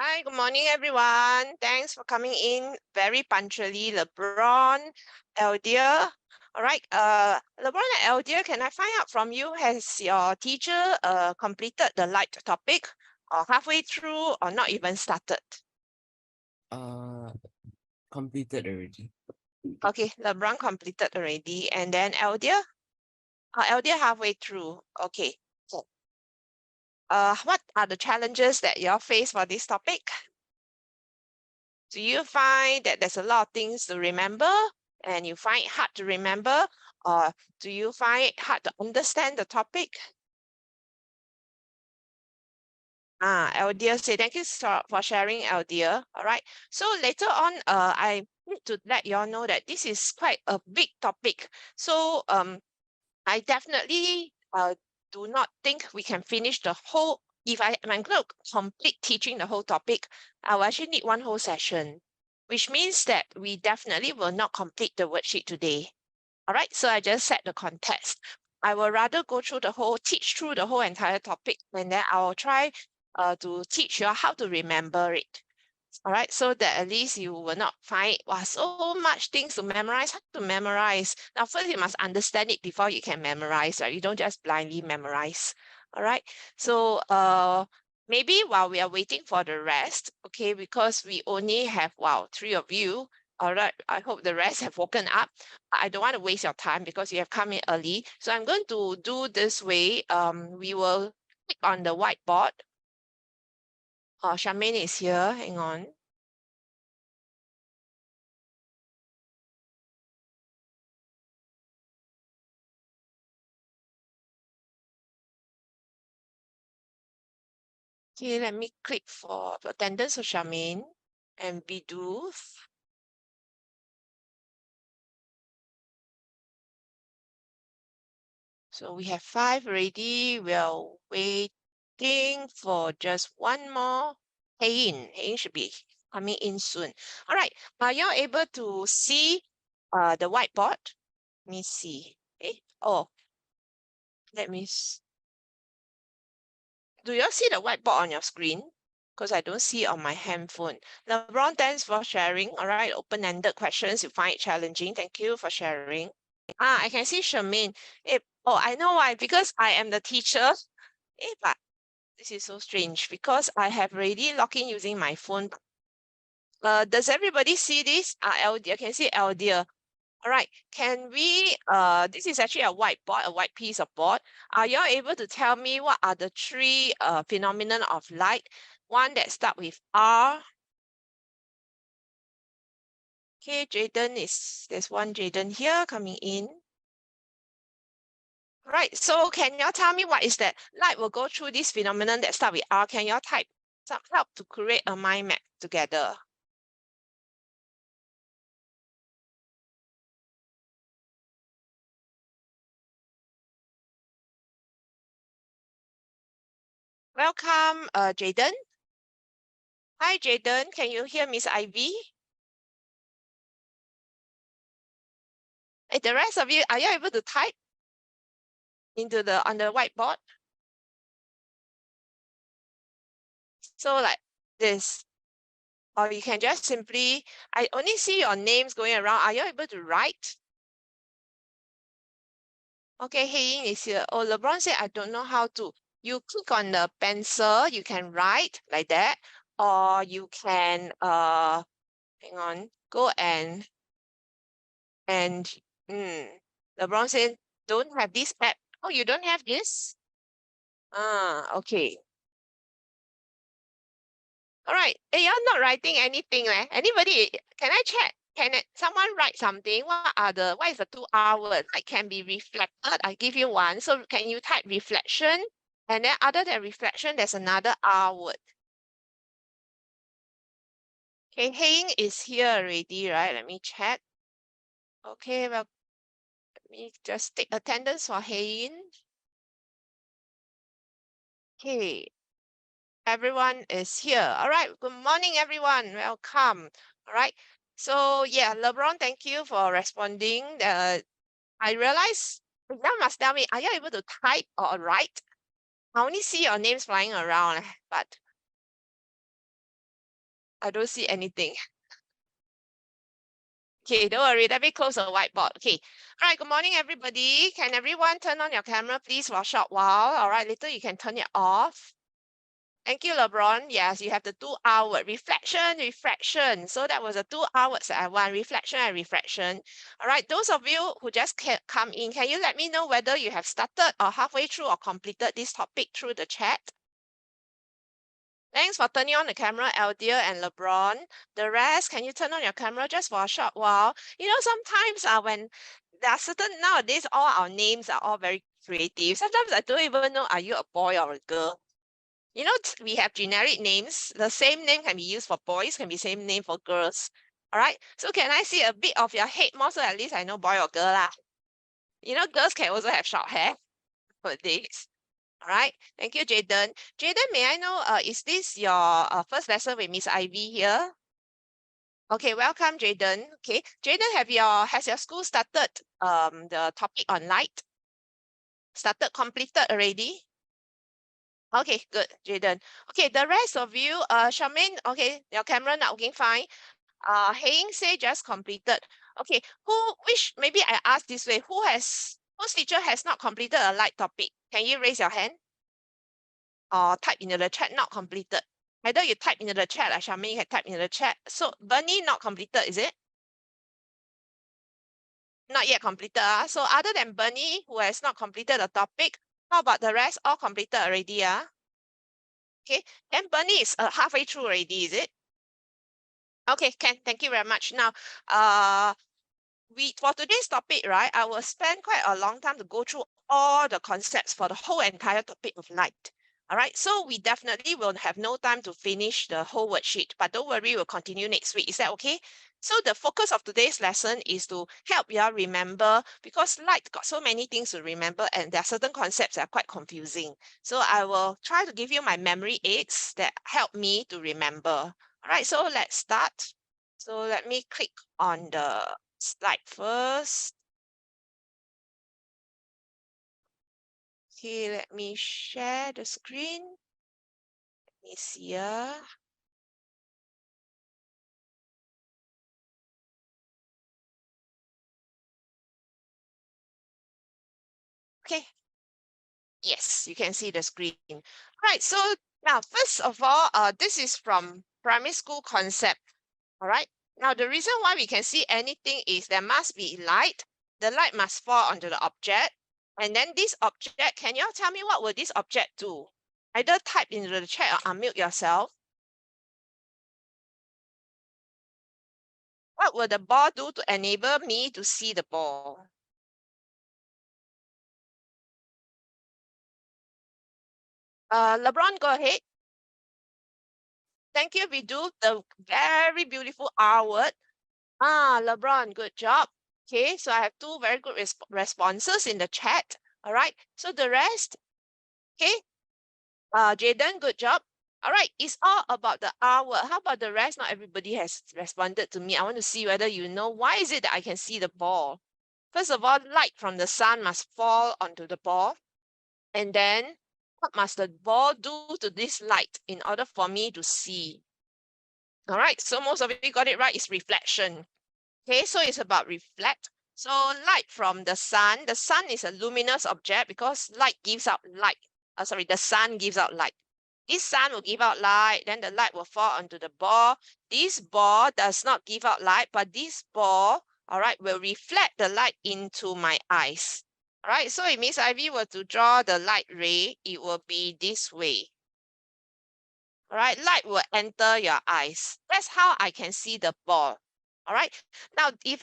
Hi, good morning, everyone. Thanks for coming in very punctually, LeBron, Eldia. All right, LeBron and Eldia, can I find out from you, has your teacher completed the light topic or halfway through or not even started? Completed already. Okay, LeBron completed already. And then Eldia? Eldia halfway through. Okay. So, what are the challenges that you all face for this topic? Do you find that there's a lot of things to remember and you find it hard to remember, or do you find it hard to understand the topic? Eldia say thank you for sharing, Eldia. All right. So later on, I need to let you all know that this is quite a big topic. So I definitely do not think we can finish the whole. If I'm going to complete teaching the whole topic, I will actually need one whole session, which means that we definitely will not complete the worksheet today. All right, so I just set the context. I will rather go through teach through the whole entire topic, and then I will try to teach you how to remember it. All right, so that at least you will not find so much things to memorize. How to memorize? Now, first you must understand it before you can memorize, right? You don't just blindly memorize. All right, so maybe while we are waiting for the rest, okay, because we only have 3 of you. All right, I hope the rest have woken up. I don't want to waste your time because you have come in early. So I'm going to do this way. We will click on the whiteboard. Charmaine is here. Hang on. Okay, let me click for attendance of Charmaine and Bidoof. So we have 5 already. We're waiting for just one more. Hein should be coming in soon. All right, are you able to see the whiteboard? Let me see. Let me. Do you see the whiteboard on your screen? Because I don't see on my handphone. LeBron, thanks for sharing. All right, open-ended questions. You find it challenging. Thank you for sharing. I can see Charmaine. I know why. Because I am the teacher. But this is so strange because I have already logged in using my phone. Does everybody see this? Eldia, can see Eldia. All right, can we, this is actually a whiteboard, a white piece of board. Are you able to tell me what are the 3 phenomenon of light? One that start with R. Okay, there's one Jaden here coming in. Right, so can you tell me what is that? Light will go through this phenomenon that start with R. Can you type some help to create a mind map together? Welcome, Jaden. Hi, Jaden. Can you hear Miss Ivy? The rest of you, are you able to type on the whiteboard? So like this, or you can just simply, I only see your names going around. Are you able to write? Okay, Hey is here. Oh, LeBron said, I don't know how to. You click on the pencil, you can write like that, or you can, hang on, go and LeBron said, don't have this app. Oh, you don't have this? Okay. All right. You're not writing anything, eh? Anybody, can I check? Someone write something? What is the 2 R word? Like can be reflected. I give you one. So can you type reflection? And then other than reflection, there's another R word. Okay, Heng is here already, right? Let me check. Okay, well, let me just take attendance for Heng. Okay, everyone is here. All right, good morning, everyone. Welcome. All right. So yeah, LeBron, thank you for responding. I realize you must tell me, are you able to type or write? I only see your names flying around, but I don't see anything. Okay, don't worry. Let me close the whiteboard. Okay. All right. Good morning, everybody. Can everyone turn on your camera, please, for a short while? All right. Later, you can turn it off. Thank you, LeBron. Yes, you have the 2-hour word. Reflection, refraction. So that was the 2 hours that I want. Reflection and refraction. All right. Those of you who just come in, can you let me know whether you have started or halfway through or completed this topic through the chat? Thanks for turning on the camera, Aldia and LeBron. The rest, can you turn on your camera just for a short while? You know, sometimes when there are certain, nowadays, all our names are all very creative. Sometimes I don't even know, are you a boy or a girl? You know, we have generic names. The same name can be used for boys, can be same name for girls. All right. So can I see a bit of your head more so at least I know boy or girl lah? You know, girls can also have short hair for this. All right. Thank you, Jaden. Jaden, may I know, is this your first lesson with Miss Ivy here? Okay, welcome, Jaden. Okay, Jaden, has your school started the topic on light? Started, completed already? Okay, good, Jaden. Okay, the rest of you, Charmaine, okay, your camera not working fine. Heng say just completed. Okay, maybe I ask this way, whose teacher has not completed a light topic? Can you raise your hand? Or type into the chat, not completed. Either you type into the chat, like Charmaine can type into the chat. So Bernie not completed, is it? Not yet completed. So other than Bernie, who has not completed the topic, how about the rest? All completed already. Okay, then Bernie is halfway through already, is it? Okay, thank you very much. Now, for today's topic, right, I will spend quite a long time to go through all the concepts for the whole entire topic of light. All right, so we definitely will have no time to finish the whole worksheet, but don't worry, we'll continue next week. Is that okay? So the focus of today's lesson is to help you remember, because light got so many things to remember and there are certain concepts that are quite confusing. So I will try to give you my memory aids that help me to remember. All right, so let's start. So let me click on the slide first. Okay, let me share the screen. Let me see here. Okay. Yes, you can see the screen. All right, so now, first of all, this is from primary school concept. All right. Now, the reason why we can see anything is there must be light. The light must fall onto the object. And then this object, can you all tell me what will this object do? Either type into the chat or unmute yourself. What will the ball do to enable me to see the ball? LeBron, go ahead. Thank you. We do the very beautiful R word. LeBron, good job. Okay, so I have two very good responses in the chat. All right, so the rest, okay. Jaden, good job. All right, it's all about the R word. How about the rest? Not everybody has responded to me. I want to see whether you know why is it that I can see the ball. First of all, light from the sun must fall onto the ball. And then what must the ball do to this light in order for me to see? All right, so most of you got it right. It's reflection. Okay, so it's about reflect. So light from the sun is a luminous object because light gives out light. The sun gives out light. This sun will give out light, then the light will fall onto the ball. This ball does not give out light, but this ball, all right, will reflect the light into my eyes. All right, so it means if I were to draw the light ray, it will be this way. All right, light will enter your eyes. That's how I can see the ball. All right, now if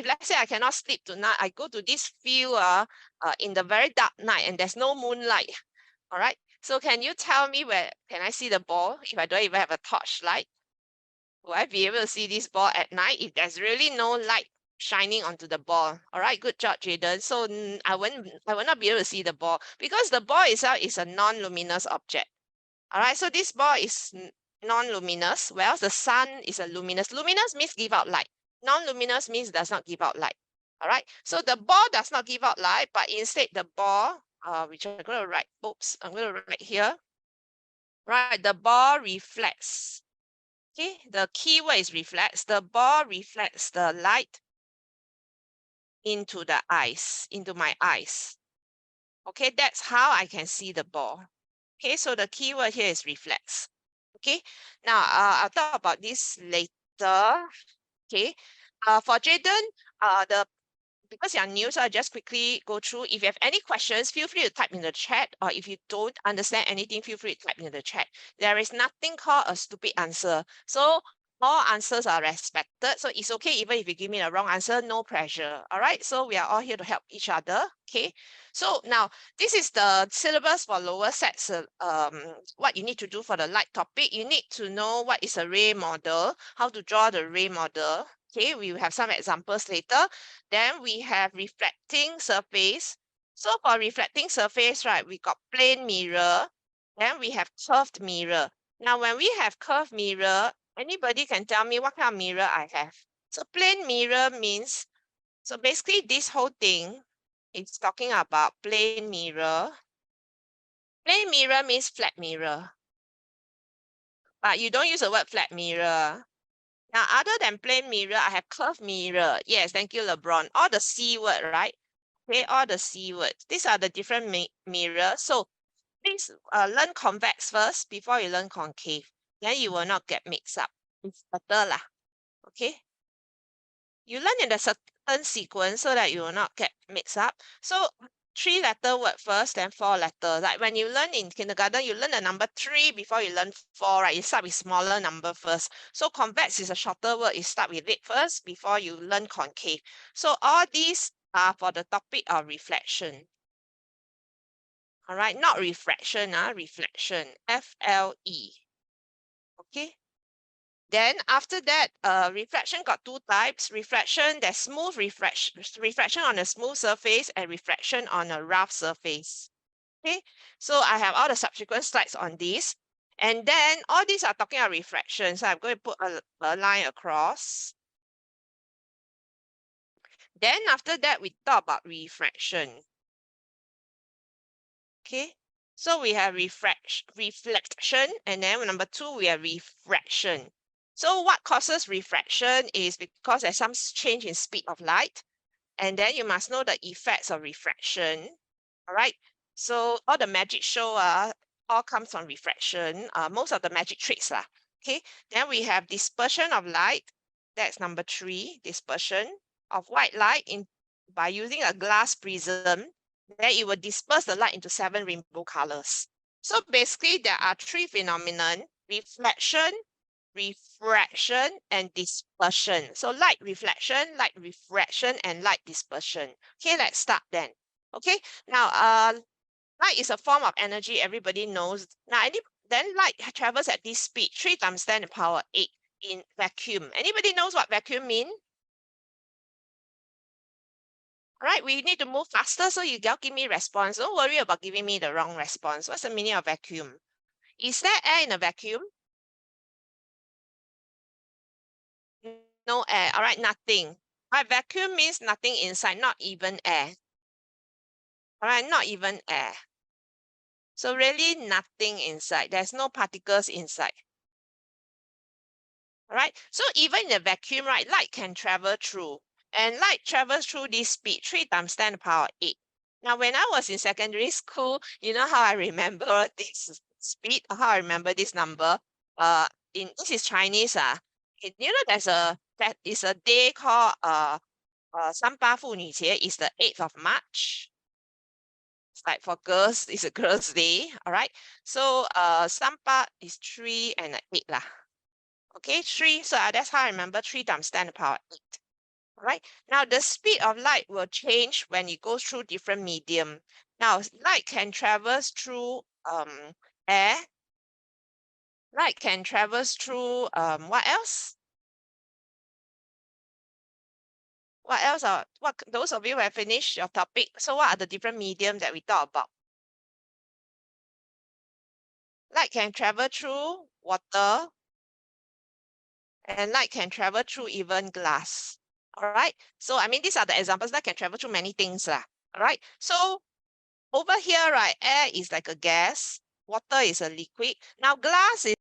let's say I cannot sleep tonight, I go to this field in the very dark night and there's no moonlight. All right, so can you tell me where can I see the ball if I don't even have a torchlight? Will I be able to see this ball at night if there's really no light shining onto the ball? All right, good job, Jaden. So I will not be able to see the ball because the ball itself is a non-luminous object. All right, so this ball is non-luminous, whereas the sun is a luminous. Luminous means give out light. Non-luminous means does not give out light. All right, so the ball does not give out light, but instead the ball, which I'm going to write, I'm going to write here. Right, the ball reflects. Okay, the keyword is reflects. The ball reflects the light into the eyes, into my eyes. Okay, that's how I can see the ball. Okay, so the keyword here is reflects. Okay, now I'll talk about this later. Okay, for Jaden, because you're new, so I just quickly go through. If you have any questions, feel free to type in the chat, or if you don't understand anything, feel free to type in the chat. There is nothing called a stupid answer. So all answers are respected. So it's okay even if you give me the wrong answer, no pressure. All right. So we are all here to help each other. Okay. So now this is the syllabus for lower sets. What you need to do for the light topic, you need to know what is a ray model, how to draw the ray model. Okay, we will have some examples later. Then we have reflecting surface. So for reflecting surface, right, we got plane mirror. Then we have curved mirror. Now, when we have curved mirror, anybody can tell me what kind of mirror I have? So plane mirror means, so basically this whole thing is talking about plane mirror. Plane mirror means flat mirror. But you don't use the word flat mirror. Now, other than plane mirror, I have curved mirror. Yes, thank you, LeBron. All the C word, right? Okay, all the C words. These are the different mirrors. So please learn convex first before you learn concave. Then you will not get mixed up. It's better lah. Okay. You learn in a certain sequence so that you will not get mixed up. So 3-letter word first, then 4-letter. Like when you learn in kindergarten, you learn the number 3 before you learn 4, right? You start with smaller number first. So convex is a shorter word. You start with it first before you learn concave. So all these are for the topic of reflection. All right, not refraction, reflection, F-L-E. Okay. Then after that, reflection got 2 types. Reflection, there's smooth reflection on a smooth surface and reflection on a rough surface. Okay, so I have all the subsequent slides on this. And then all these are talking about refraction. So I'm going to put a line across. Then after that, we talk about refraction. Okay, so we have reflection, and then number 2, we have refraction. So what causes refraction is because there's some change in speed of light, and then you must know the effects of refraction. All right, so all the magic show all comes from refraction, most of the magic tricks lah. Okay, then we have dispersion of light. That's number 3, dispersion of white light by using a glass prism. Then it will disperse the light into 7 rainbow colors. So basically, there are 3 phenomena: reflection, refraction, and dispersion. So light reflection, light refraction, and light dispersion. Okay, let's start then. Okay, now light is a form of energy, everybody knows. Now, then light travels at this speed, 3 times 10 to the power 8 in vacuum. Anybody knows what vacuum means? All right, we need to move faster, so you give me response. Don't worry about giving me the wrong response. What's the meaning of vacuum? Is there air in a vacuum? No air. All right, nothing. All right, vacuum means nothing inside, not even air. All right, not even air. So really nothing inside. There's no particles inside. All right, so even in a vacuum, right, light can travel through. And light travels through this speed, 3 times 10 to the power 8. Now, when I was in secondary school, you know how I remember this speed, how I remember this number? This is Chinese. You know, that is a day called 三八妇女节, is the 8th of March. It's like for girls, it's a girls' day. All right. So 三八 is 3 and 8 lah. Okay, 3. So that's how I remember 3 times 10 to the power 8. All right. Now the speed of light will change when it goes through different medium. Now light can travel through air. Light can travel through what else? What else are those of you who have finished your topic? So what are the different medium that we talk about? Light can travel through water, and light can travel through even glass. All right. So I mean, these are the examples that can travel through many things lah. All right. So over here, right, air is like a gas, water is a liquid. Now glass is